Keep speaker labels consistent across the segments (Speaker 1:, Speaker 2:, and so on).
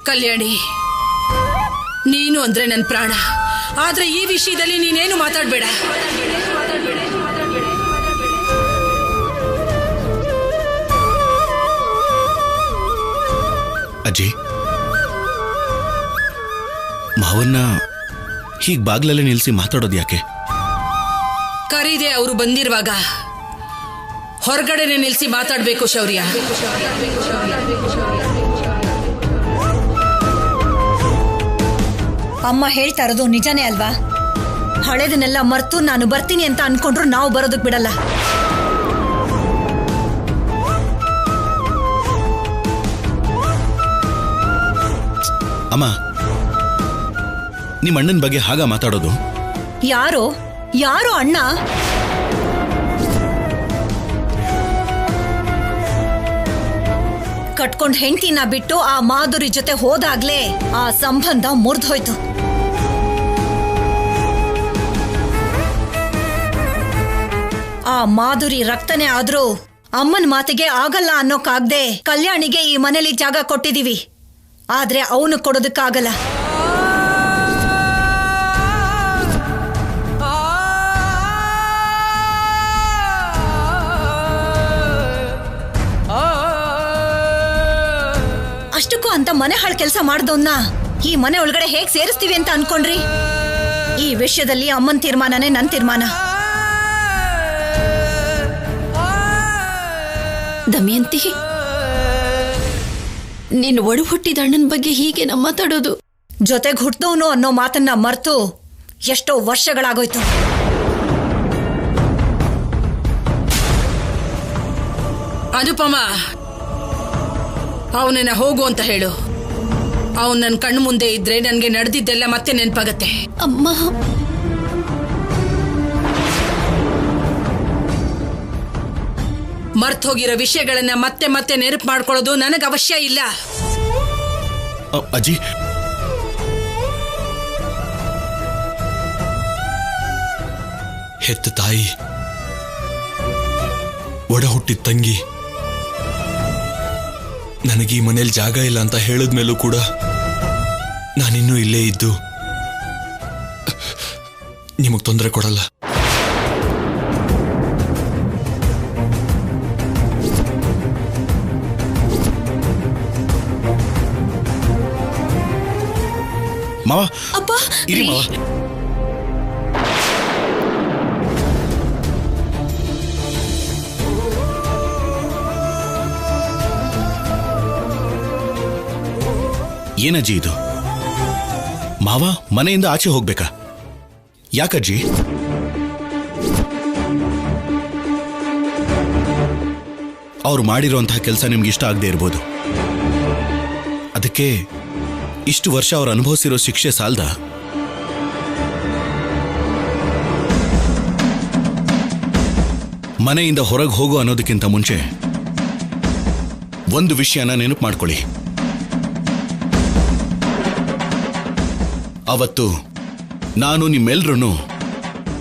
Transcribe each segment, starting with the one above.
Speaker 1: ಕಲ್ಯಾಣಿ, ನೀನು ಅಂದ್ರೆ ನನ್ನ ಪ್ರಾಣ. ಆದ್ರೆ ಈ ವಿಷಯದಲ್ಲಿ ನೀನೇನು ಮಾತಾಡ್ಬೇಡ.
Speaker 2: ಅಜ್ಜಿ, ಮಾವನ್ನ ಹೀಗ್ ಬಾಗ್ಲಲ್ಲೇ ನಿಲ್ಸಿ ಮಾತಾಡೋದು ಯಾಕೆ?
Speaker 1: ಕರೀದೆ ಅವರು ಬಂದಿರುವಾಗ ಹೊರಗಡೆನೆ ನಿಲ್ಸಿ ಮಾತಾಡ್ಬೇಕು ಶೌರ್ಯ.
Speaker 3: ಅಮ್ಮ ಹೇಳ್ತಾ ಇರೋದು ನಿಜಾನೇ ಅಲ್ವಾ? ಹಳೆದನ್ನೆಲ್ಲ ಮರ್ತು ನಾನು ಬರ್ತೀನಿ ಅಂತ ಅನ್ಕೊಂಡ್ರು ನಾವು ಬರೋದಕ್ ಬಿಡಲ್ಲ.
Speaker 2: ಅಮ್ಮ, ನಿಮ್ಮ ಅಣ್ಣನ ಬಗ್ಗೆ ಹಾಗ ಮಾತಾಡೋದು?
Speaker 3: ಯಾರೋ ಅಣ್ಣ? ಕಟ್ಕೊಂಡ್ ಹೆಂಡತಿನ ಬಿಟ್ಟು ಆ ಮಾಧುರಿ ಜೊತೆ ಹೋದಾಗ್ಲೇ ಆ ಸಂಬಂಧ ಮುರಿದೋಯ್ತು. ಆ ಮಾಧುರಿ ರಕ್ತನೇ ಆದ್ರೂ ಅಮ್ಮನ ಮಾತಿಗೆ ಆಗಲ್ಲ ಅನ್ನೋಕಾಗ್ದೆ ಕಲ್ಯಾಣಿಗೆ ಈ ಮನೇಲಿ ಜಾಗ ಕೊಟ್ಟಿದೀವಿ. ಆದ್ರೆ ಅವನು ಕೊಡೋದಕ್ಕಾಗಲ್ಲ. ಅಷ್ಟಕ್ಕೂ ಅಂತ ಮನೆ ಹಾಳು ಕೆಲಸ ಮಾಡ್ದವನ್ನ ಈ ಮನೆ ಒಳಗಡೆ ಹೇಗ್ ಸೇರಿಸ್ತೀವಿ ಅಂತ ಅನ್ಕೊಂಡ್ರಿ? ಈ ವಿಷಯದಲ್ಲಿ ಅಮ್ಮನ ತೀರ್ಮಾನನೇ ನನ್ನ ತೀರ್ಮಾನ.
Speaker 4: ದಮಯಂತಿ, ನೀನು ಒಡು ಹುಟ್ಟಿದ ಅಣ್ಣನ ಬಗ್ಗೆ ಹೀಗೆ ಮಾತಾಡೋದು?
Speaker 3: ಜೊತೆಗೆ ಹುಟ್ಟಿದವನು ಅನ್ನೋ ಮಾತನ್ನ ಮರ್ತು ಎಷ್ಟೋ ವರ್ಷಗಳಾಗೋಯ್ತು.
Speaker 1: ಅನುಪಮ, ಅವನನ್ನ ಹೋಗು ಅಂತ ಹೇಳು. ಅವನ್ ನನ್ನ ಕಣ್ಣು ಮುಂದೆ ಇದ್ರೆ ನನ್ಗೆ ನಡೆದಿದ್ದೆಲ್ಲ ಮತ್ತೆ ನೆನಪಾಗತ್ತೆ.
Speaker 4: ಅಮ್ಮ,
Speaker 1: ಮರ್ತೋಗಿರೋ ವಿಷಯಗಳನ್ನ ಮತ್ತೆ ಮತ್ತೆ ನೆನಪು ಮಾಡ್ಕೊಳ್ಳೋದು ನನಗೆ ಅವಶ್ಯ ಇಲ್ಲ.
Speaker 2: ಅಜ್ಜಿ,
Speaker 5: ಹೆತ್ತ ತಾಯಿ, ಒಡ ಹುಟ್ಟಿದ ತಂಗಿ, ನನಗೆ ಈ ಮನೇಲಿ ಜಾಗ ಇಲ್ಲ ಅಂತ ಹೇಳಿದ್ಮೇಲೂ ಕೂಡ ನಾನಿನ್ನೂ ಇಲ್ಲೇ ಇದ್ದು ನಿಮಗ್ ತೊಂದರೆ ಕೊಡಲ್ಲ.
Speaker 2: ಮಾವ,
Speaker 4: ಅಪ್ಪ,
Speaker 2: ಇರಿ ಮಾವ. ಏನಜ್ಜಿ ಇದು? ಮಾವ ಮನೆಯಿಂದ ಆಚೆ ಹೋಗ್ಬೇಕಾ? ಯಾಕಜ್ಜಿ? ಅವ್ರು ಮಾಡಿರೋಂತಹ ಕೆಲಸ ನಿಮ್ಗೆ ಇಷ್ಟ ಆಗದೆ ಇರ್ಬೋದು. ಅದಕ್ಕೆ ಇಷ್ಟು ವರ್ಷ ಅವ್ರು ಅನುಭವಿಸಿರೋ ಶಿಕ್ಷೆ ಸಾಲ್ದ? ಮನೆಯಿಂದ ಹೊರಗೆ ಹೋಗೋ ಅನ್ನೋದಕ್ಕಿಂತ ಮುಂಚೆ ಒಂದು ವಿಷಯನ ನೆನಪು ಮಾಡ್ಕೊಳ್ಳಿ. ಅವತ್ತು ನಾನು ನಿಮ್ಮೆಲ್ರೂ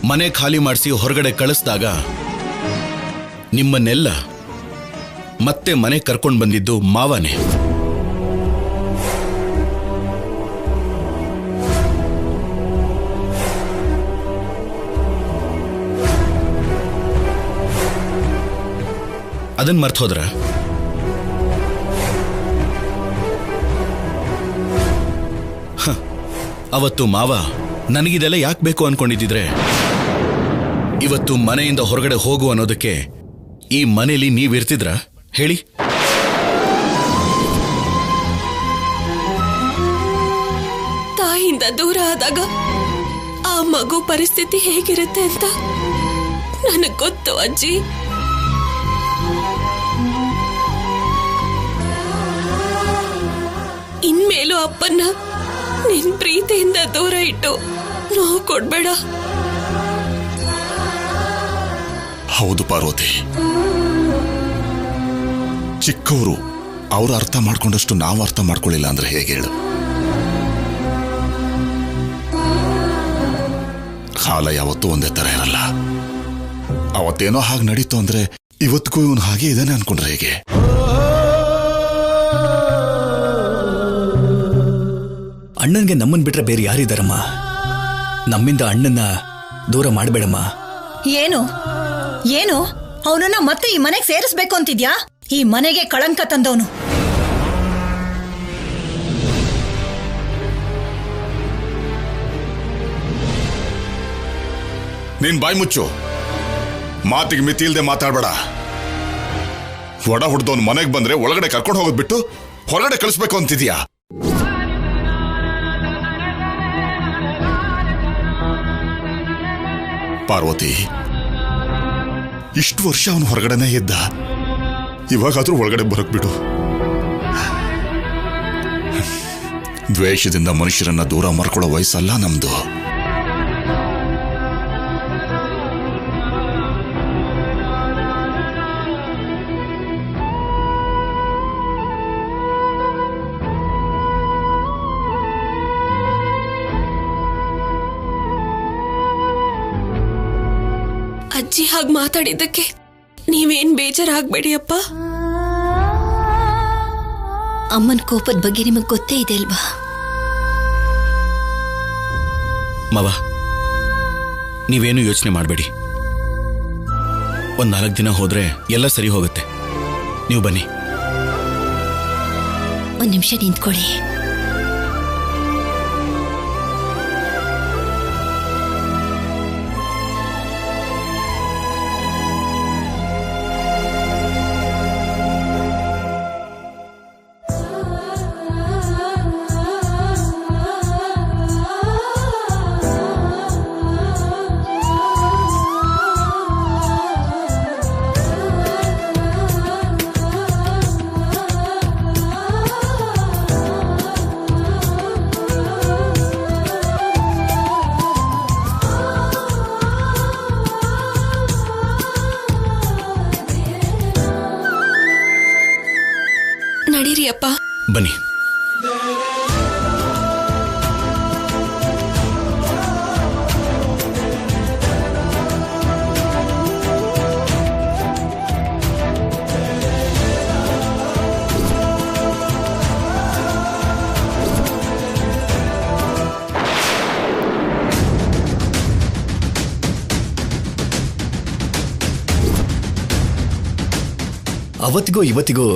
Speaker 2: ಮನೆ ಖಾಲಿ ಮಾಡಿಸಿ ಹೊರಗಡೆ ಕಳಿಸಿದಾಗ ನಿಮ್ಮನ್ನೆಲ್ಲ ಮತ್ತೆ ಮನೆ ಕರ್ಕೊಂಡು ಬಂದಿದ್ದು ಮಾವನೇ. ಅದನ್ನ ಮರ್ತು ಹೋದ್ರ? ಅವತ್ತು ಮಾವ ನನಗಿದೆಲ್ಲ ಯಾಕೆ ಬೇಕು ಅನ್ಕೊಂಡಿದ್ದಿದ್ರೆ ಇವತ್ತು ಮನೆಯಿಂದ ಹೊರಗಡೆ ಹೋಗು ಅನ್ನೋದಕ್ಕೆ ಈ ಮನೆಯಲ್ಲಿ ನೀವಿರ್ತಿದ್ರ ಹೇಳಿ?
Speaker 4: ತಾಯಿಯಿಂದ ದೂರ ಆದಾಗ ಆ ಮಗು ಪರಿಸ್ಥಿತಿ ಹೇಗಿರುತ್ತೆ ಅಂತ ನನಗೆ ಗೊತ್ತು ಅಜ್ಜಿ. ಇನ್ಮೇಲೂ ಅಪ್ಪನ್ನ ನಿನ್ ಪ್ರೀತಿಯಿಂದ ದೂರ ಇಟ್ಟು ನೋವು ಕೊಡ್ಬೇಡ.
Speaker 6: ಹೌದು ಪಾರ್ವತಿ, ಚಿಕ್ಕವರು ಅವರು ಅರ್ಥ ಮಾಡ್ಕೊಂಡಷ್ಟು ನಾವು ಅರ್ಥ ಮಾಡ್ಕೊಳ್ಳಿಲ್ಲ ಅಂದ್ರೆ ಹೇಗೆ ಹೇಳು? ಕಾಲ ಯಾವತ್ತೂ ಒಂದೇ ತರ ಇರಲ್ಲ. ಅವತ್ತೇನೋ ಹಾಗೆ ನಡೀತು ಅಂದ್ರೆ ಇವತ್ತಿಗೂ ಇವನು ಹಾಗೆ ಇದಾನೆ ಅನ್ಕೊಂಡ್ರೆ ಹೇಗೆ?
Speaker 7: ಅಣ್ಣನ್ಗೆ ನಮ್ಮನ್ ಬಿಟ್ರೆ ಬೇರೆ ಯಾರಿದಾರಮ್ಮ? ನಮ್ಮಿಂದ ಅಣ್ಣನ್ನ ದೂರ ಮಾಡಬೇಡಮ್ಮ.
Speaker 3: ಏನು ಏನು ಅವನನ್ನ ಮತ್ತೆ ಈ ಮನೆಗೆ ಸೇರಿಸ್ಬೇಕು ಅಂತಿದ್ಯಾ? ಈ ಮನೆಗೆ ಕಳಂಕ ತಂದವನು.
Speaker 6: ನೀನ್ ಬಾಯಿ ಮುಚ್ಚು. ಮಾತಿಗೆ ಮಿತಿ ಇಲ್ದೆ ಮಾತಾಡ್ಬೇಡ. ಒಡ ಹುಡ್ದವನ್ ಮನೆಗೆ ಬಂದ್ರೆ ಒಳಗಡೆ ಕರ್ಕೊಂಡು ಹೋಗೋದ್ ಬಿಟ್ಟು ಹೊರಗಡೆ ಕಳಿಸ್ಬೇಕು ಅಂತಿದ್ಯಾ? ಪಾರ್ವತಿ, ಇಷ್ಟು ವರ್ಷ ಅವನು ಹೊರಗಡೆನೇ ಇದ್ದ. ಇವಾಗಾದ್ರೂ ಒಳಗಡೆ ಬರಕ್ ಬಿಡು. ದ್ವೇಷದಿಂದ ಮನುಷ್ಯರನ್ನ ದೂರ ಮಾಡ್ಕೊಳ್ಳೋ ವಯಸ್ಸಲ್ಲ ನಮ್ದು.
Speaker 4: ಅಜ್ಜಿ ಹಾಗೆ ಮಾತಾಡಿದ್ದಕ್ಕೆ ನೀವೇನ್ ಬೇಜಾರಾಗ್ಬೇಡಿ ಅಪ್ಪ.
Speaker 8: ಅಮ್ಮನ ಕೋಪದ ಬಗ್ಗೆ ನಿಮಗೆ ಗೊತ್ತೇ ಇದೆ ಅಲ್ವಾ?
Speaker 2: ಮಾವ, ನೀವೇನು ಯೋಚನೆ ಮಾಡಬೇಡಿ. ಒಂದ್ 4 ದಿನ ಹೋದ್ರೆ ಎಲ್ಲ ಸರಿ ಹೋಗುತ್ತೆ. ನೀವು ಬನ್ನಿ.
Speaker 8: ಒಂದ್ ನಿಮಿಷ ನಿಂತ್ಕೊಳ್ಳಿ.
Speaker 4: ನಡೀರಿ ಅಪ್ಪ.
Speaker 2: ಬನ್ನಿ.
Speaker 7: ಅವತ್ತಿಗೂ ಇವತ್ತಿಗೂ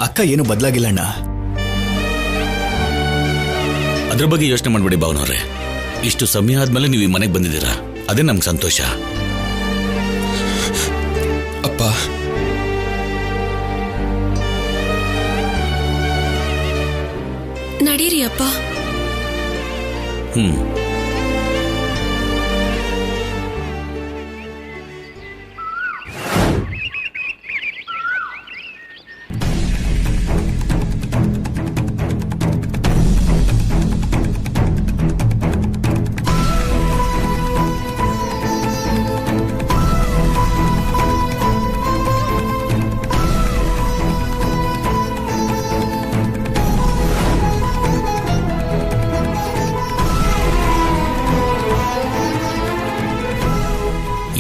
Speaker 7: ಅಕ್ಕ ಏನು ಬದಲಾಗಿಲ್ಲ ಅಣ್ಣ.
Speaker 2: ಅದ್ರ ಬಗ್ಗೆ ಯೋಚನೆ ಮಾಡ್ಬೇಡಿ ಭಾವನವ್ರೆ. ಇಷ್ಟು ಸಮಯ ಆದ್ಮೇಲೆ ನೀವು ಈ ಮನೆಗೆ ಬಂದಿದ್ದೀರಾ, ಅದೇ ನಮ್ಗೆ ಸಂತೋಷ.
Speaker 5: ಅಪ್ಪ,
Speaker 4: ನಡೀರಿ ಅಪ್ಪ.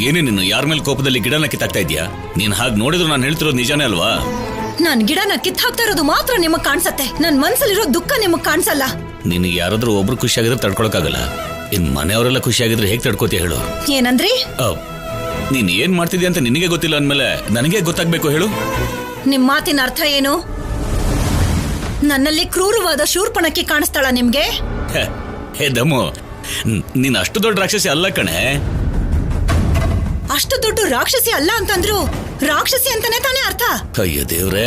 Speaker 2: ಏನೇ ನೀನು ಯಾರ ಮೇಲೆ ಕೋಪದಲ್ಲಿ ಗಿಡನ ಕಿತ್ತಾಕ್ತಾ ಇದೀಯಾ? ನೀನ್ ಹಾಗೆ ನೋಡಿದ್ರು ನಾನು ಹೇಳ್ತಿರೋದು ನಿಜಾನೇ ಅಲ್ವಾ?
Speaker 3: ನಾನ್ ಗಿಡನ ಕಿತ್ತಾಕ್ತಾ ಇರೋದು ಮಾತ್ರ ನಿಮಗ್ ಕಾಣಿಸತ್ತೆ. ನನ್ ಮನ್ಸಲ್ಲಿರೋ ದುಃಖ ನಿಮಗ್ ಕಾಣಿಸಲ್ಲ.
Speaker 2: ನಿನಗೆ ಯಾರಾದ್ರೂ ಒಬ್ರು ಖುಷಿಯಾಗಿದ್ರೆ ತಡ್ಕೊಳಕ್ಕಾಗಲ್ಲ. ಇನ್ ಮನೆಯವರೆಲ್ಲ ಖುಷಿಯಾಗಿದ್ರೆ ಹೇಗೆ ತಡ್ಕೋತೀಯ ಹೇಳು?
Speaker 3: ಏನಂದ್ರಿ?
Speaker 2: ನೀನ್ ಏನ್ ಮಾಡ್ತಿದ್ಯಾ ಅಂತ ನಿನಗೆ ಗೊತ್ತಿಲ್ಲ ಅಂದ್ಮೇಲೆ ನನಗೆ ಗೊತ್ತಾಗ್ಬೇಕು ಹೇಳು?
Speaker 3: ನಿಮ್ ಮಾತಿನ ಅರ್ಥ ಏನು? ನನ್ನಲ್ಲಿ ಕ್ರೂರವಾದ ಶೂರ್ಪಣಕ್ಕೆ ಕಾಣಿಸ್ತಾಳ ನಿಮ್ಗೆ?
Speaker 2: ಹೇ ದಮ್ಮು, ನೀನ್ ಅಷ್ಟು ದೊಡ್ಡ ರಾಕ್ಷಸಿ ಅಲ್ಲ ಕಣೆ.
Speaker 3: ಅಷ್ಟು ದೊಡ್ಡ ರಾಕ್ಷಸಿ ಅಲ್ಲ ಅಂತಂದ್ರು ರಾಕ್ಷಸಿ ಅಂತಾನೆ ತಾನೇ ಅರ್ಥ.
Speaker 2: ಅಯ್ಯೋ ದೇವ್ರೆ,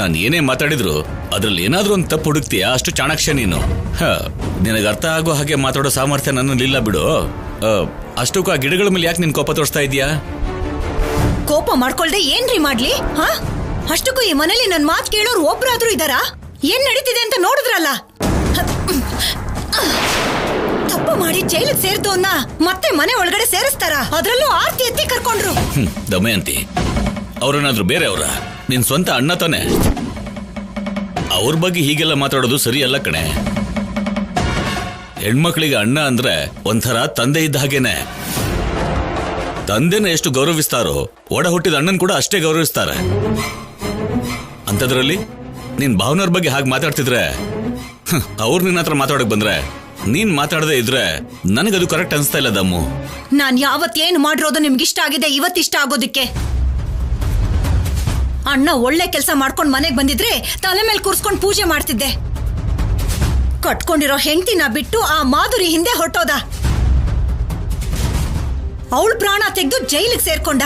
Speaker 2: ನಾನು ಏನೇ ಮಾತಾಡಿದ್ರು ಅದ್ರಲ್ಲಿ ಏನಾದ್ರೂ ಒಂದು ತಪ್ಪು ಹುಡುಕ್ತೀಯಾ? ಅಷ್ಟು ಚಾಣಾಕ್ಷ ನೀನು. ನಿನಗೆ ಅರ್ಥ ಆಗೋ ಹಾಗೆ ಮಾತಾಡೋ ಸಾಮರ್ಥ್ಯ ನನ್ನಲ್ಲಿಲ್ಲ ಬಿಡು. ಅಷ್ಟಕ್ಕೂ ಆ ಗಿಡಗಳ ಮೇಲೆ ಯಾಕೆ ನಿನ್ ಕೋಪ ತೋರಿಸ್ತಾ ಇದೀಯಾ?
Speaker 3: ಕೋಪ ಮಾಡ್ಕೊಳ್ದೆ ಏನ್ರಿ ಮಾಡ್ಲಿ? ಅಷ್ಟಕ್ಕೂ ಈ ಮನೇಲಿ ನನ್ ಮಾತು ಕೇಳೋರು ಒಬ್ರಾದ್ರೂ ಇದಾರಾ? ಏನ್ ನಡೀತಿದೆ ಅಂತ ನೋಡಿದ್ರಲ್ಲ. ತಪ್ಪು ಮಾಡಿ ಜೈಲಿಗೆ ಸೇರಿದವನ್ನ ಮತ್ತೆ ಮನೆ ಒಳಗಡೆ ಸೇರಿಸ್ತಾರ? ಅದ್ರಲ್ಲೂ ಆರ್ತಿ ಎತ್ತಿ ಕರ್ಕೊಂಡ್ರು.
Speaker 2: ದಮಯಂತಿ, ಅವ್ರನ್ನಾದ್ರೂ ಬೇರೆ ಅವರ ನಿನ್ ಸ್ವಂತ ಅಣ್ಣ ತಾನೆ. ಅವ್ರ ಬಗ್ಗೆ ಹೀಗೆಲ್ಲ ಮಾತಾಡೋದು ಸರಿ ಅಲ್ಲ ಕಣೆ. ಹೆಣ್ಮಕ್ಳಿಗೆ ಅಣ್ಣ ಅಂದ್ರೆ ಒಂಥರ ತಂದೆ ಇದ್ದ ಹಾಗೇನೆ. ತಂದೆನ ಎಷ್ಟು ಗೌರವಿಸ್ತಾರೋ ಒಡ ಹುಟ್ಟಿದ ಅಣ್ಣನ್ ಕೂಡ ಅಷ್ಟೇ ಗೌರವಿಸ್ತಾರೆ. ಅಂತದ್ರಲ್ಲಿ ನೀನ್ ಭಾವನವ್ರ ಬಗ್ಗೆ ಹಾಗೆ ಮಾತಾಡ್ತಿದ್ರೆ ಅವ್ರು ನಿನ್ನ ಹತ್ರ ಮಾತಾಡಕ್ ಬಂದ್ರೆ ನೀನ್ ಮಾತಾಡದೆ ಇದ್ರೆ ನನಗದು ಕರೆಕ್ಟ್ ಅನ್ಸ್ತಾ ಇಲ್ಲ ದಮ್ಮು.
Speaker 3: ನಾನ್ ಯಾವತ್ತೇನು ಮಾಡಿರೋದು ನಿಮ್ಗಿಷ್ಟ ಆಗಿದೆ, ಇವತ್ತಿಷ್ಟ ಆಗೋದಿಕ್ಕೆ. ಅಣ್ಣ ಒಳ್ಳೆ ಕೆಲಸ ಮಾಡ್ಕೊಂಡ್ ಮನೆಗ್ ಬಂದಿದ್ರೆ ತಲೆ ಮೇಲೆ ಕೂರ್ಸ್ಕೊಂಡ್ ಪೂಜೆ ಮಾಡ್ತಿದ್ದೆ. ಕಟ್ಕೊಂಡಿರೋ ಹೆಂಡತಿನ ಬಿಟ್ಟು ಆ ಮಾಧುರಿ ಹಿಂದೆ ಹೊರಟೋದ. ಅವಳು ಪ್ರಾಣ ತೆಗೆದು ಜೈಲಿಗೆ ಸೇರ್ಕೊಂಡ.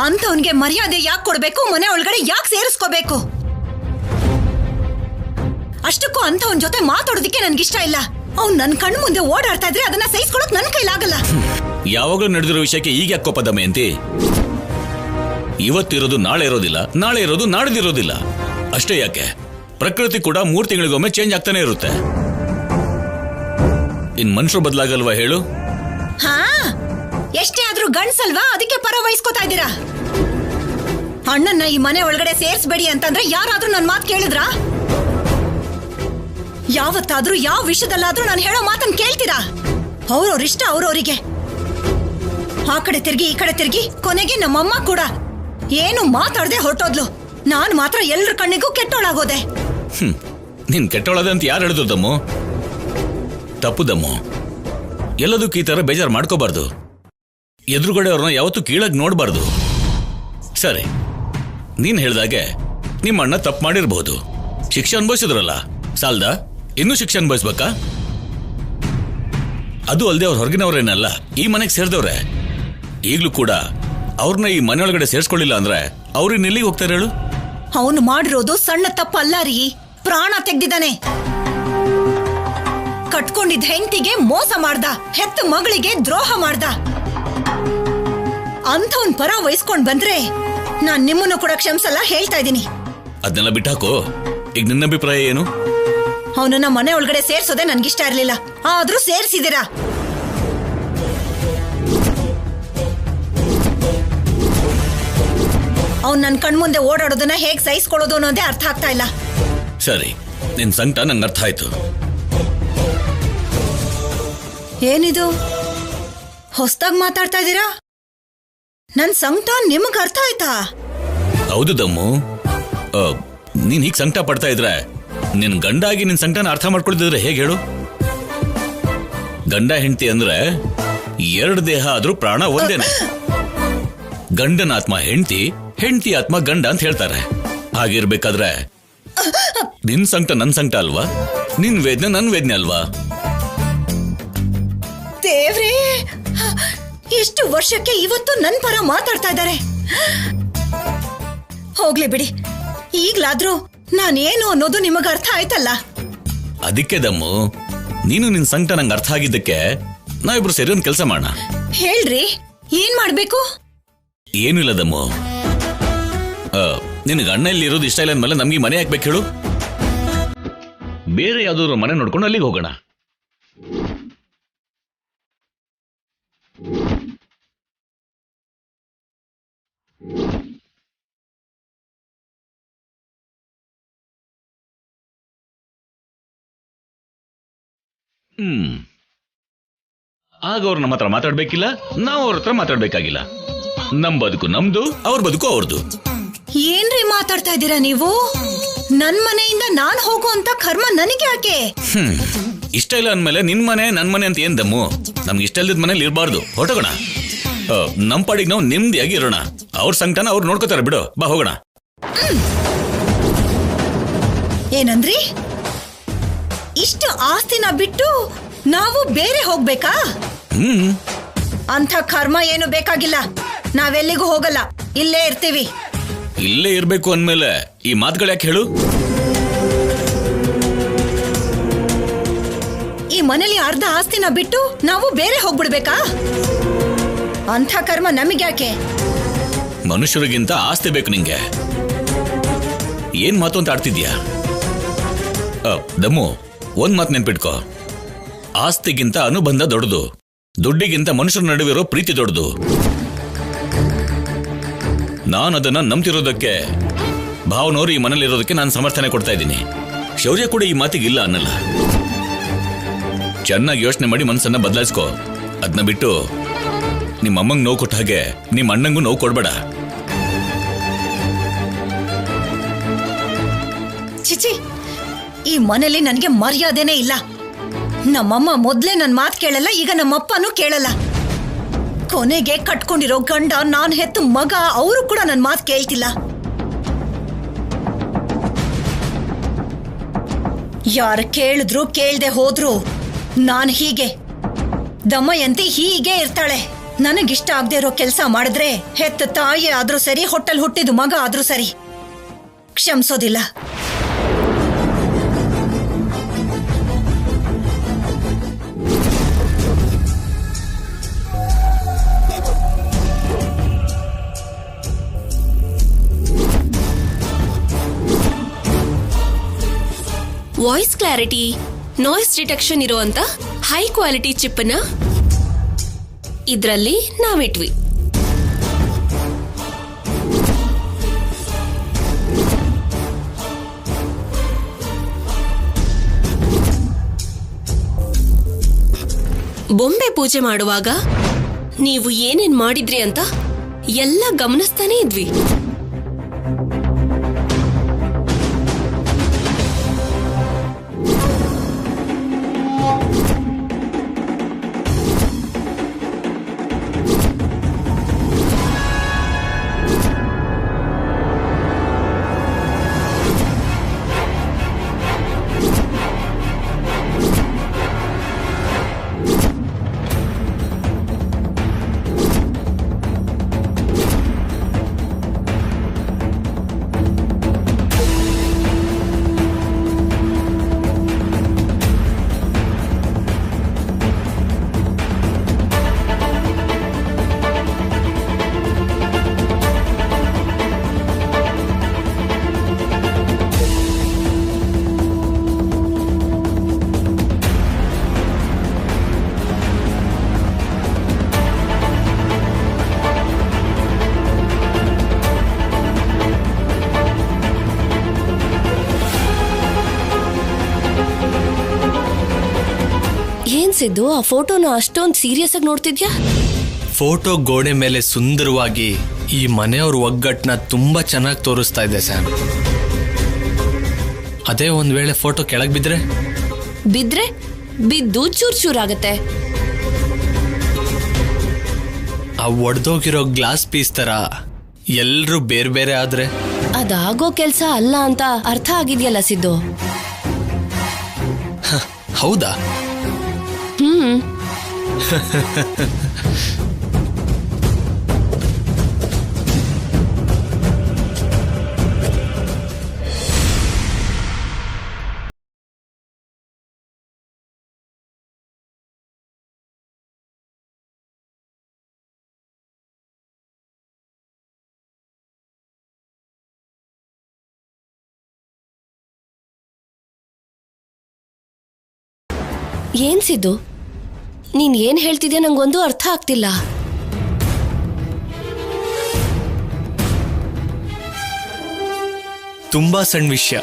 Speaker 3: ಅಂತವನ್ಗೆ ಮರ್ಯಾದೆ ಯಾಕೆ ಕೊಡ್ಬೇಕು, ಮನೆ ಒಳಗಡೆ ಯಾಕೆ ಸೇರಿಸ್ಕೋಬೇಕು? ಅಷ್ಟಕ್ಕೂ ಅಂತವನ್ ಜೊತೆ ಮಾತಾಡೋದಿಕ್ಕೆ ನನ್ಗಿಷ್ಟ ಇಲ್ಲ. ಅವ್ನು ನನ್ ಕಣ್ಣು ಮುಂದೆ ಓಡಾಡ್ತಾ ಇದ್ರೆ ಅದನ್ನ ಸಹಿಸ್ಕೊಳಕ್ ನನ್ ಕೈಲಾಗಲ್ಲ.
Speaker 2: ಯಾವಾಗಲೂ ನಡೆದಿರೋ ವಿಷಯಕ್ಕೆ ಈಗ ಯಾಕೆ ಕೋಪ ದಮಯಂತಿ? ಇವತ್ತಿರೋದು ನಾಳೆ ಇರೋದಿಲ್ಲ, ನಾಳೆ ಇರೋದು ನಾಡಿದಿರೋದಿಲ್ಲ. ಅಷ್ಟೇ ಯಾಕೆ, ಪ್ರಕೃತಿ ಕೂಡ 3 ತಿಂಗಳಿಗೊಮ್ಮೆ ಚೇಂಜ್ ಆಗ್ತಾನೆ ಇರುತ್ತೆ. ಇನ್ ಮನುಷ್ಯರು ಬದಲಾಗಲ್ವಾ ಹೇಳು?
Speaker 3: ಹಾ, ಎಷ್ಟೇ ಆದ್ರೂ ಗಂಡ್ಸಲ್ವಾ, ಅದಕ್ಕೆ ಪರ ವಹಿಸ್ಕೋತಾ ಇದ್ದೀರಾ? ಅಣ್ಣನ್ನ ಈ ಮನೆ ಒಳಗಡೆ ಸೇರ್ಸ್ಬೇಡಿ ಅಂತಂದ್ರೆ ಯಾರಾದ್ರೂ ನನ್ ಮಾತು ಕೇಳಿದ್ರಾ? ಯಾವತ್ತಾದ್ರೂ ಯಾವ ವಿಷಯದಲ್ಲಾದ್ರೂ ನಾನು ಹೇಳೋ ಮಾತನ್ನ ಕೇಳ್ತೀರಾ? ಅವ್ರವ್ರ ಇಷ್ಟ ಅವ್ರವ್ರಿಗೆ. ಆ ಕಡೆ ತಿರ್ಗಿ ಈ ಕಡೆ ತಿರ್ಗಿ ಕೊನೆಗೆ ನಮ್ಮಮ್ಮ ಕೂಡ ಏನು ಮಾತಾಡದೆ ಹೊರಟೋದ್ಲು. ನಾನ್ ಮಾತ್ರ ಎಲ್ರ ಕಣ್ಣಿಗೂ ಕೆಟ್ಟೋಳಾಗೋದೆ.
Speaker 2: ನೀನ್ ಕೆಟ್ಟೋಳದೆ ಅಂತ ಯಾರು ಹೇಳಿದ್ರು ದಮ್ಮು? ತಪ್ಪು ದಮ್ಮು. ಎಲ್ಲದಕ್ಕೂ ಈ ತರ ಬೇಜಾರು ಮಾಡ್ಕೋಬಾರ್ದು. ಎದುರುಗಡೆ ಅವ್ರನ್ನ ಯಾವತ್ತೂ ಕೀಳಾಗಿ ನೋಡ್ಬಾರ್ದು. ಸರಿ, ನೀನ್ ಹೇಳ್ದಾಗೆ ನಿಮ್ಮ ಅಣ್ಣ ತಪ್ಪು ಮಾಡಿರ್ಬಹುದು. ಶಿಕ್ಷೆ ಅನುಭವಿಸಿದ್ರಲ್ಲ, ಸಾಲ್ದ ಇನ್ನೂ ಶಿಕ್ಷೆ ಅನುಭವಿಸ್ಬೇಕಾ? ಅದು ಅಲ್ಲದೆ ಅವ್ರ ಹೊರಗಿನವ್ರೇನಲ್ಲ, ಈ ಮನೆಗೆ ಸೇರಿದವ್ರೆ. ಈಗ್ಲೂ ಕೂಡ ಅವ್ರನ್ನ ಈ ಮನೆಯೊಳಗಡೆ ಸೇರ್ಸ್ಕೊಳ್ಳಿಲ್ಲ ಅಂದ್ರೆ ಅವ್ರನ್ನ ಎಲ್ಲಿಗೆ ಹೋಗ್ತಾರೆ ಹೇಳು?
Speaker 3: ಅವನು ಮಾಡಿರೋದು ಸಣ್ಣ ತಪ್ಪಲ್ಲ ರೀ, ಪ್ರಾಣ ತೆಗ್ದಿದ್ದಾನೆ. ಕಟ್ಕೊಂಡಿದ್ದ ಹೆಂಡತಿಗೆ ಮೋಸ ಮಾಡ್ದ, ಹೆತ್ತ ಮಗಳಿಗೆ ದ್ರೋಹ ಮಾಡ್ದ. ಅಂಥವನ್ ಪರ ವಹಿಸ್ಕೊಂಡ್ ಬಂದ್ರೆ ನಾನ್ ನಿಮ್ಮನ್ನು ಕೂಡ ಕ್ಷಮಿಸಲ್ಲ, ಹೇಳ್ತಾ ಇದ್ದೀನಿ.
Speaker 2: ಅದನ್ನೆಲ್ಲ ಬಿಟ್ಟಾಕೋ. ಈಗ ನಿನ್ನ ಅಭಿಪ್ರಾಯ ಏನು?
Speaker 3: ಅವನನ್ನ ಮನೆ ಒಳಗಡೆ ಸೇರ್ಸೋದೆ ನನ್ಗಿಷ್ಟ ಇರ್ಲಿಲ್ಲ, ಆದ್ರೂ ಸೇರ್ಸಿದ್ದೀರಾ. ಅವ್ನ್ ನನ್ ಕಣ್ಮುಂದೆ ಓಡಾಡೋದನ್ನ ಹೇಗ್ ಸಹಿಸ್ಕೊಳ್ಳೋದು ಅನ್ನೋದೇ ಅರ್ಥ ಆಗ್ತಾ ಇಲ್ಲ.
Speaker 2: ಸರಿ, ನಿನ್ ಸಂಕಟ ನಂಗೆ ಅರ್ಥ ಆಯ್ತು.
Speaker 3: ಏನಿದು ಹೊಸ್ದಾಗ್ ಮಾತಾಡ್ತಾ ಇದ್ದೀರಾ? ನನ್ ಸಂಕಟ ನಿಮಗ್ ಅರ್ಥ ಆಯ್ತಾ?
Speaker 2: ಹೌದು ದಮ್ಮು. ನೀನ್ ಹೀಗ್ ಸಂಕಟ ಪಡ್ತಾ ಇದ್ರೆ ನಿನ್ ಗಂಡಾಗಿ ನಿನ್ ಸಂಕಟನ ಅರ್ಥ ಮಾಡ್ಕೊಳ್ತಿದ್ರೆ ಹೇಗೆ ಹೇಳು? ಗಂಡ ಹೆಂಡತಿ ಅಂದ್ರೆ 2 ದೇಹ ಆದ್ರೂ ಪ್ರಾಣ ಒಂದೇನೆ. ಗಂಡನ ಆತ್ಮ ಹೆಂಡತಿ, ಹೆಂಡತಿ ಆತ್ಮ ಗಂಡ ಅಂತ ಹೇಳ್ತಾರೆ. ಹಾಗಿರ್ಬೇಕಾದ್ರೆ ನಿನ್ ಸಂಕಟ ನನ್ ಸಂಕಟ ಅಲ್ವಾ? ನಿನ್ ವೇದನೆ ನನ್ ವೇದನೆ ಅಲ್ವಾ?
Speaker 3: ದೇವ್ರೇ, ಎಷ್ಟು ವರ್ಷಕ್ಕೆ ಇವತ್ತು ನನ್ ಪರ ಮಾತಾಡ್ತಾ ಇದ್ದಾರೆ. ಹೋಗ್ಲಿ ಬಿಡಿ, ಈಗ್ಲಾದ್ರೂ ನಾನೇನು ಅನ್ನೋದು ನಿಮಗ ಅರ್ಥ ಆಯ್ತಲ್ಲ.
Speaker 2: ಅದಕ್ಕೆ ದಮ್ಮು, ನೀನು ನಿನ್ ಸಂಕಟ ನಂಗೆ ಅರ್ಥ ಆಗಿದ್ದಕ್ಕೆ ನಾವಿಬ್ರು ಸೇರಿ ಒಂದ್ ಕೆಲಸ ಮಾಡೋಣ.
Speaker 3: ಹೇಳ್ರಿ, ಏನ್ ಮಾಡ್ಬೇಕು?
Speaker 2: ಏನು ಇಲ್ಲ ದಮ್ಮು, ನಿನಗೆ ಅಣ್ಣ ಇಲ್ಲಿ ಇರೋದು ಇಷ್ಟ ಇಲ್ಲ ಅಂದ್ಮೇಲೆ ನಮ್ಗೆ ಮನೆ ಹಾಕ್ಬೇಕು ಹೇಳು? ಬೇರೆ ಯಾವ್ದಾದ್ರು ಮನೆ ನೋಡ್ಕೊಂಡು ಅಲ್ಲಿಗೆ ಹೋಗೋಣ. ಆಗ ಅವ್ರು ನಮ್ಮ ಹತ್ರ ಮಾತಾಡ್ಬೇಕಿಲ್ಲ, ನಾವು ಅವ್ರ ಹತ್ರ ಮಾತಾಡ್ಬೇಕಾಗಿಲ್ಲ. ನಮ್ ಬದುಕು ನಮ್ದು, ಅವ್ರ ಬದುಕು ಅವ್ರದ್ದು.
Speaker 3: ಏನ್ರಿ ಮಾತಾಡ್ತಾ ಇದ್ದೀರಾ ನೀವು? ನನ್ ಮನೆಯಿಂದ ನಾನ್ ಹೋಗುವಂತ ಕರ್ಮ ನನಗೆ ಯಾಕೆ?
Speaker 2: ಇಷ್ಟ ಇಲ್ಲ ಅಂದ್ಮೇಲೆ ನಿನ್ ಮನೆ ನನ್ ಮನೆ ಅಂತ ಏನ್ ದಮ್ಮು? ನಮ್ಗೆ ಇಷ್ಟ ಇಲ್ದಿದ್ ಮನೇಲಿ ಇರಬಾರ್ದು, ಹೊರಟೋಗೋಣ. ನಮ್ ಪಾಡಿಗೆ ನಾವು ನೆಮ್ಮದಿಯಾಗಿ ಇರೋಣ. ಅವ್ರ ಸಂಕಟನ ಅವ್ರು ನೋಡ್ಕೋತಾರೆ, ಬಿಡು, ಬಾ ಹೋಗೋಣ.
Speaker 3: ಏನಂದ್ರಿ? ಇಷ್ಟು ಆಸ್ತಿನ ಬಿಟ್ಟು ನಾವು ಬೇರೆ ಹೋಗ್ಬೇಕಾ? ಅಂಥ ಕರ್ಮ ಏನು ಬೇಕಾಗಿಲ್ಲ. ನಾವೆಲ್ಲಿಗೂ ಹೋಗಲ್ಲ, ಇಲ್ಲೇ ಇರ್ತೀವಿ.
Speaker 2: ಇಲ್ಲೇ ಇರ್ಬೇಕು ಅಂದ್ಮೇಲೆ ಈ ಮಾತುಗಳು ಯಾಕೆ ಹೇಳು?
Speaker 3: ಈ ಮನೇಲಿ ಅರ್ಧ ಆಸ್ತಿನ ಬಿಟ್ಟು ನಾವು ಬೇರೆ ಹೋಗ್ಬಿಡ್ಬೇಕಾ? ಅಂಥ ಕರ್ಮ ನಮಗ್ಯಾಕೆ?
Speaker 2: ಮನುಷ್ಯರಿಗಿಂತ ಆಸ್ತಿ ಬೇಕು ನಿಂಗೆ. ಏನ್ ಮಾತು ಅಂತ ಆಡ್ತಿದ್ಯಾ? ದಮ್ಮು, ಒಂದ್ ಮಾತು ನೆನ್ಪಿಟ್ಕೋ. ಆಸ್ತಿಗಿಂತ ಅನುಬಂಧ ದೊಡ್ಡದು, ದುಡ್ಡಿಗಿಂತ ಮನುಷ್ಯರ ನಡುವಿರೋ ಪ್ರೀತಿ ದೊಡ್ಡದು. ನಾನು ಅದನ್ನ ನಂಬ್ತಿರೋದಕ್ಕೆ, ಭಾವನವ್ರು ಈ ಮನೇಲಿ ಇರೋದಕ್ಕೆ ನಾನು ಸಮರ್ಥನೆ ಕೊಡ್ತಾ ಇದ್ದೀನಿ. ಶೌರ್ಯ ಕೂಡ ಈ ಮಾತಿಗೆ ಇಲ್ಲ ಅನ್ನಲ್ಲ. ಚೆನ್ನಾಗಿ ಯೋಚನೆ ಮಾಡಿ ಮನಸ್ಸನ್ನ ಬದಲಾಯಿಸ್ಕೋ. ಅದನ್ನ ಬಿಟ್ಟು ನಿಮ್ಮ ಅಮ್ಮಂಗೆ ನೋವು ಕೊಟ್ಟ ಹಾಗೆ ನಿಮ್ಮ ಅಣ್ಣಂಗೂ ನೋವು ಕೊಡ್ಬೇಡ.
Speaker 3: ಚಿಚಿ, ಈ ಮನೇಲಿ ನನಗೆ ಮರ್ಯಾದೆನೇ ಇಲ್ಲ. ನಮ್ಮಮ್ಮ ಮೊದ್ಲೇ ನನ್ನ ಮಾತು ಕೇಳಲ್ಲ, ಈಗ ನಮ್ಮಪ್ಪನೂ ಕೇಳಲ್ಲ. ಕೊನೆಗೆ ಕಟ್ಕೊಂಡಿರೋ ಗಂಡ, ನಾನು ಹೆತ್ತು ಮಗ, ಅವರು ಕೂಡ ನನ್ನ ಮಾತು ಕೇಳ್ತಿಲ್ಲ. ಯಾರು ಕೇಳಿದ್ರು ಕೇಳ್ದೆ ಹೋದ್ರು ನಾನು ಹೀಗೆ ದಮಯಂತಿ ಹೀಗೆ ಇರ್ತಾಳೆ. ನನಗಿಷ್ಟ ಆಗದೆ ಇರೋ ಕೆಲಸ ಮಾಡಿದ್ರೆ ಹೆತ್ತ ತಾಯಿ ಆದ್ರೂ ಸರಿ, ಹೊಟ್ಟೆಲ್ ಹುಟ್ಟಿದ ಮಗ ಆದ್ರೂ ಸರಿ, ಕ್ಷಮಿಸೋದಿಲ್ಲ.
Speaker 4: ವಾಯ್ಸ್ ಕ್ಲಾರಿಟಿ, ನಾಯ್ಸ್ ಡಿಟೆಕ್ಷನ್ ಇರುವಂತ ಹೈ ಕ್ವಾಲಿಟಿ ಚಿಪ್ ನ ಇದ್ರಲ್ಲಿ ನಾವಿಟ್ವಿ. ಬೊಂಬೆ ಪೂಜೆ ಮಾಡುವಾಗ ನೀವು ಏನೇನ್ ಮಾಡಿದ್ರಿ ಅಂತ ಎಲ್ಲ ಗಮನಿಸ್ತಾನೆ ಇದ್ವಿ. ಸಿದ್ದು, ಆ ಫೋಟೋನ ಅಷ್ಟೊಂದು ಸೀರಿಯಸ್ ಆಗಿ ನೋಡ್ತಿದ್ಯಾ?
Speaker 9: ಫೋಟೋ ಗೋಡೆ ಮೇಲೆ ಸುಂದರವಾಗಿ ಈ ಮನೆಯವ್ರ ಒಗ್ಗಟ್ಟನ್ನ ತುಂಬಾ ಚೆನ್ನಾಗಿ ತೋರಿಸ್ತಾ ಇದೆ ಸ್ಯಾಮ್. ಅದೇ ಒಂದ್ ವೇಳೆ ಫೋಟೋ ಕೆಳಗ್ ಬಿದ್ರೆ
Speaker 4: ಬಿದ್ದು ಚೂರ್ ಚೂರಾಗತ್ತೆ.
Speaker 9: ಆ ಒಡೆದೋಗಿರೋ ಗ್ಲಾಸ್ ಪೀಸ್ ತರ ಎಲ್ರು ಬೇರೆ ಬೇರೆ ಆದ್ರೆ
Speaker 4: ಅದಾಗೋ ಕೆಲ್ಸ ಅಲ್ಲ ಅಂತ ಅರ್ಥ ಆಗಿದ್ಯಲ್ಲ ಸಿದ್ದು.
Speaker 9: ಹೌದಾ?
Speaker 4: ಏನ್ ಸಿದ್ದು, ನೀನ್ ಏನ್ ಹೇಳ್ತಿದ್ಯಾ ನಂಗೊಂದು ಅರ್ಥ ಆಗ್ತಿಲ್ಲ.
Speaker 9: ತುಂಬಾ ಸಣ್ಣ ವಿಷಯ,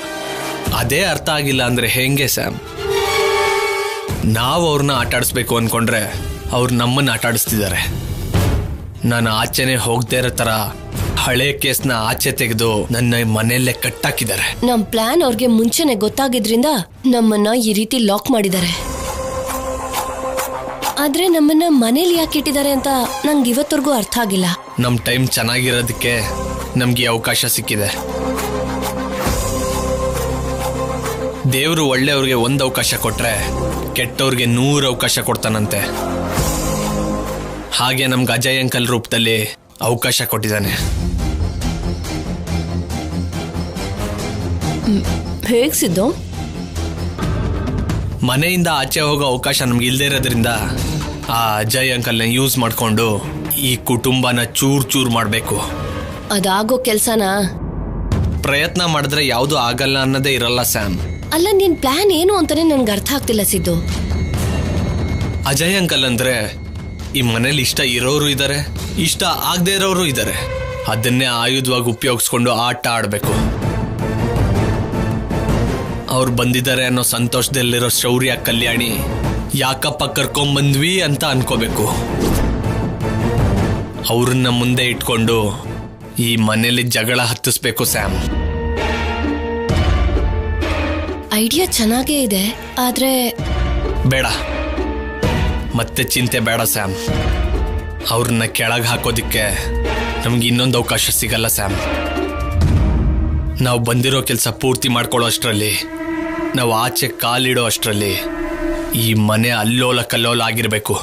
Speaker 9: ಅದೇ ಅರ್ಥ ಆಗಿಲ್ಲ ಅಂದ್ರೆ ಹೆಂಗೆ ಸ್ಯಾಮ್? ನಾವು ಅವ್ರನ್ನ ಆಟಾಡಿಸ್ಬೇಕು ಅನ್ಕೊಂಡ್ರೆ ಅವ್ರು ನಮ್ಮನ್ನ ಆಟಾಡಿಸ್ತಿದ್ದಾರೆ. ನಾನು ಆಚೆನೆ ಹೋಗದೇ ಇರೋ ತರ ಹಳೆ ಕೇಸ್ನ ಆಚೆ ತೆಗೆದು ನನ್ನ ಮನೆಯಲ್ಲೇ ಕಟ್ಟಾಕಿದ್ದಾರೆ.
Speaker 4: ನಮ್ ಪ್ಲಾನ್ ಅವ್ರಿಗೆ ಮುಂಚೆನೆ ಗೊತ್ತಾಗಿದ್ರಿಂದ ನಮ್ಮನ್ನ ಈ ರೀತಿ ಲಾಕ್ ಮಾಡಿದ್ದಾರೆ. ಆದ್ರೆ ನಮ್ಮನ್ನ ಮನೇಲಿ ಯಾಕೆ ಇಟ್ಟಿದ್ದಾರೆ ಅಂತ ನಂಗೆ ಇವತ್ತವರೆಗೂ ಅರ್ಥ ಆಗಿಲ್ಲ.
Speaker 9: ನಮ್ ಟೈಮ್ ಚೆನ್ನಾಗಿರೋದಕ್ಕೆ ನಮ್ಗೆ ಅವಕಾಶ ಸಿಕ್ಕಿದೆ. ದೇವ್ರು ಒಳ್ಳೆಯವ್ರಿಗೆ ಒಂದು ಅವಕಾಶ ಕೊಟ್ರೆ ಕೆಟ್ಟವ್ರಿಗೆ 100 ಅವಕಾಶ ಕೊಡ್ತಾನಂತೆ. ಹಾಗೆ ನಮ್ಗೆ ಅಜಯ್ ಅಂಕಲ್ ರೂಪದಲ್ಲಿ ಅವಕಾಶ ಕೊಟ್ಟಿದ್ದಾನೆ.
Speaker 4: ಹೇಗ್ಸಿದ್ದು?
Speaker 9: ಮನೆಯಿಂದ ಆಚೆ ಹೋಗೋ ಅವಕಾಶ ನಮ್ಗೆ ಇಲ್ದೇ ಇರೋದ್ರಿಂದ ಆ ಅಜಯ್ ಅಂಕಲ್ನ ಯೂಸ್ ಮಾಡ್ಕೊಂಡು ಈ ಕುಟುಂಬನ ಚೂರ್ ಚೂರ್ ಮಾಡ್ಬೇಕು.
Speaker 4: ಅದಾಗೋ ಕೆಲ್ಸನ
Speaker 9: ಪ್ರಯತ್ನ ಮಾಡಿದ್ರೆ ಯಾವುದು ಆಗಲ್ಲ ಅನ್ನೋದೇ ಇರಲ್ಲ ಸ್ಯಾಮ್.
Speaker 4: ಅಲ್ಲ, ನಿನ್ ಪ್ಲಾನ್ ಏನು ಅಂತಾನೆ ನನ್ಗೆ ಅರ್ಥ ಆಗ್ತಿಲ್ಲ ಸಿದ್ದು.
Speaker 9: ಅಜಯ್ ಅಂಕಲ್ ಅಂದ್ರೆ ಈ ಮನೇಲಿ ಇಷ್ಟ ಇರೋರು ಇದ್ದಾರೆ, ಇಷ್ಟ ಆಗದೆ ಇರೋರು ಇದ್ದಾರೆ. ಅದನ್ನೇ ಆಯುಧವಾಗಿ ಉಪಯೋಗಿಸ್ಕೊಂಡು ಆಟ ಆಡಬೇಕು. ಅವ್ರು ಬಂದಿದ್ದಾರೆ ಅನ್ನೋ ಸಂತೋಷದಲ್ಲಿರೋ ಶೌರ್ಯ ಕಲ್ಯಾಣಿ ಯಾಕಪ್ಪ ಕರ್ಕೊಂಬಂದ್ವಿ ಅಂತ ಅನ್ಕೋಬೇಕು. ಅವ್ರನ್ನ ಮುಂದೆ ಇಟ್ಕೊಂಡು ಈ ಮನೇಲಿ ಜಗಳ ಹತ್ತಿಸ್ಬೇಕು ಸ್ಯಾಮ್.
Speaker 4: ಐಡಿಯಾ ಚೆನ್ನಾಗೇ ಇದೆ, ಆದ್ರೆ
Speaker 9: ಬೇಡ, ಮತ್ತೆ ಚಿಂತೆ ಬೇಡ ಸ್ಯಾಮ್. ಅವ್ರನ್ನ ಕೆಳಗೆ ಹಾಕೋದಿಕ್ಕೆ ನಮ್ಗೆ ಇನ್ನೊಂದು ಅವಕಾಶ ಸಿಗಲ್ಲ ಸ್ಯಾಮ್. ನಾವು ಬಂದಿರೋ ಕೆಲಸ ಪೂರ್ತಿ ಮಾಡ್ಕೊಳ್ಳೋ ಅಷ್ಟರಲ್ಲಿ, ನಾವು ಆಚೆ ಕಾಲಿಡೋ ಅಷ್ಟರಲ್ಲಿ ಈ ಮನೆ ಅಲ್ಲೋಲ ಕಲ್ಲೋಲ ಆಗಿರ್ಬೇಕು.